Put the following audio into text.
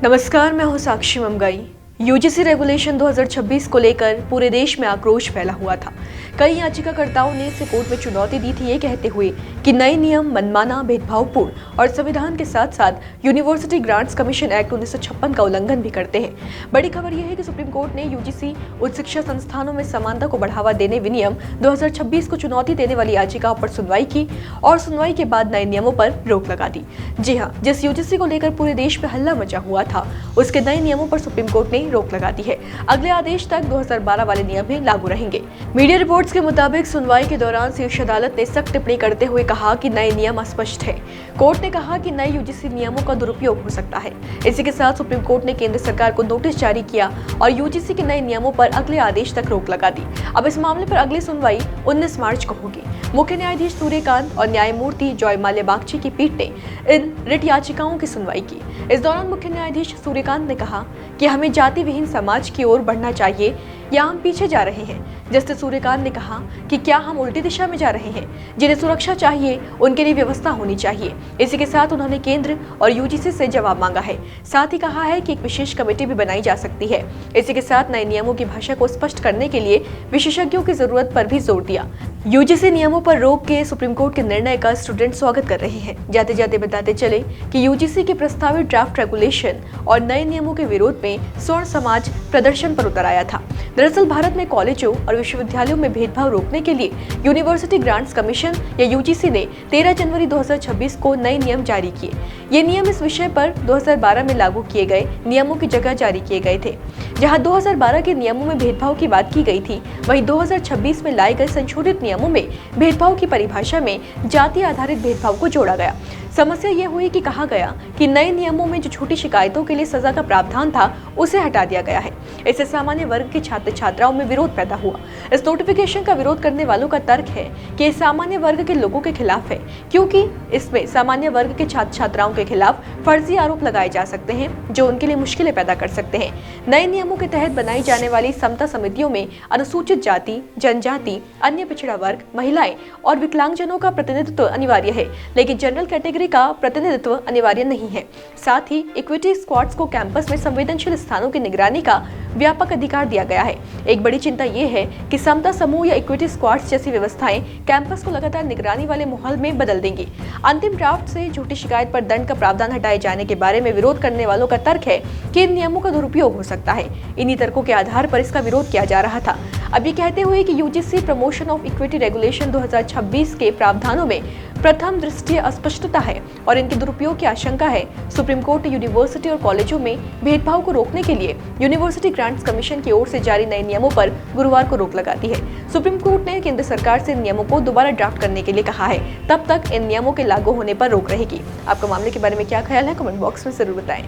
नमस्कार, मैं हूं साक्षी ममगाई। यूजीसी रेगुलेशन 2026 को लेकर पूरे देश में आक्रोश फैला हुआ था। कई याचिकाकर्ताओं ने इसे कोर्ट में चुनौती दी थी, ये कहते हुए कि नए नियम मनमाना, भेदभावपूर्ण और संविधान के साथ साथ यूनिवर्सिटी ग्रांट्स कमीशन एक्ट 1956 का उल्लंघन भी करते हैं। बड़ी खबर यह है कि सुप्रीम कोर्ट ने यूजीसी उच्च शिक्षा संस्थानों में समानता को बढ़ावा देने विनियम 2026 को चुनौती देने वाली याचिकाओं पर सुनवाई की और सुनवाई के बाद नए नियमों पर रोक लगा दी। जी हाँ, जिस यूजीसी को लेकर पूरे देश में हल्ला मचा हुआ था, उसके नए नियमों पर सुप्रीम कोर्ट ने रोक लगा दी है। अगले आदेश तक 2012 वाले नियम ही लागू रहेंगे। मीडिया रिपोर्ट्स के मुताबिक सुनवाई के दौरान शीर्ष अदालत ने सख्त टिप्पणी करते हुए कहा कि नए नियम अस्पष्ट है। कोर्ट ने कहा कि नए यूजीसी नियमों का दुरुपयोग हो सकता है। इसी के साथ सुप्रीम कोर्ट ने केंद्र सरकार को नोटिस जारी किया और यूजीसी के नए नियमों पर अगले आदेश तक रोक लगा दी। अब इस मामले पर अगली सुनवाई 19 मार्च को होगी। मुख्य न्यायाधीश सूर्यकांत और न्यायमूर्ति जॉय माल्या बागची की पीठ ने इन रिट याचिकाओं की सुनवाई की। इस दौरान मुख्य न्यायाधीश सूर्यकांत ने कहा कि हमें जाति विहीन समाज की ओर बढ़ना चाहिए या हम पीछे जा रहे हैं। जस्टिस सूर्यकांत ने कहा कि क्या हम उल्टी दिशा में जा रहे हैं। जिन्हें सुरक्षा चाहिए उनके लिए व्यवस्था होनी चाहिए। इसी के साथ उन्होंने केंद्र और यूजीसी से जवाब मांगा है। साथ ही कहा है कि एक विशेष कमेटी भी बनाई जा सकती है। इसी के साथ नए नियमों की भाषा को स्पष्ट करने के लिए विशेषज्ञों की जरूरत पर भी जोर दिया। यूजीसी नियमों पर रोक के सुप्रीम कोर्ट के निर्णय का स्टूडेंट स्वागत कर रहे हैं। जाते जाते बताते चले कि यूजीसी के प्रस्तावित ड्राफ्ट रेगुलेशन और नए नियमों के विरोध में स्वर्ण समाज प्रदर्शन पर उतर आया था। दरअसल भारत में कॉलेजों और विश्वविद्यालयों में भेदभाव रोकने के लिए यूनिवर्सिटी ग्रांट्स कमीशन या यूजीसी ने 13 जनवरी 2026 को नए नियम जारी किए। ये नियम इस विषय पर 2012 में लागू किए गए नियमों की जगह जारी किए गए थे। जहां 2012 के नियमों में भेदभाव की बात की गई थी, वहीं 2026 में लाए गए संशोधित नियमों में भेदभाव की परिभाषा में जाति आधारित भेदभाव को जोड़ा गया। समस्या ये हुई कि कहा गया कि नए नियमों में जो छोटी शिकायतों के लिए सजा का प्रावधान था, उसे हटा दिया गया है। इससे सामान्य वर्ग के छात्र छात्राओं में विरोध पैदा हुआ। इस नोटिफिकेशन का विरोध करने वालों का तर्क है कि ये सामान्य वर्ग के लोगों के खिलाफ है, क्योंकि इसमें सामान्य वर्ग के छात्र छात्राओं के खिलाफ फर्जी आरोप लगाए जा सकते हैं जो उनके लिए मुश्किलें पैदा कर सकते हैं। नए नियमों के तहत बनाई जाने वाली समता समितियों में अनुसूचित जाति, जनजाति, अन्य पिछड़ा वर्ग, महिलाएं और विकलांगजनों का प्रतिनिधित्व अनिवार्य है, लेकिन जनरल कैटेगरी का प्रतिनिधित्व अनिवार्य नहीं है। साथ ही इक्विटी स्क्वाड्स को कैंपस में संवेदनशील स्थानों की निगरानी का व्यापक अधिकार दिया गया है। एक बड़ी चिंता ये है कि समता समूह या इक्विटी स्क्वाड्स जैसी व्यवस्थाएं कैंपस को लगातार निगरानी वाले माहौल में बदल देंगी। अंतिम ड्राफ्ट से झूठी शिकायत पर दंड का प्रावधान हटाए जाने के बारे में विरोध करने वालों का तर्क है कि इन नियमों का दुरुपयोग हो सकता है। इन्हीं तर्कों के आधार पर इसका विरोध किया जा रहा था। अब ये कहते हुए कि UGC promotion of equity regulation 2026 के प्रावधानों में प्रथम दृष्टया अस्पष्टता है और इनके दुरुपयोग की आशंका है। सुप्रीम कोर्ट ने यूनिवर्सिटी और कॉलेजों में भेदभाव को रोकने के लिए यूनिवर्सिटी ग्रांट्स कमीशन की ओर से जारी नए नियमों पर गुरुवार को रोक लगा दी है। सुप्रीम कोर्ट ने केंद्र सरकार से इन नियमों को दोबारा ड्राफ्ट करने के लिए कहा है। तब तक इन नियमों के लागू होने पर रोक रहेगी। आपका मामले के बारे में क्या ख्याल है, कमेंट बॉक्स में जरूर बताएं।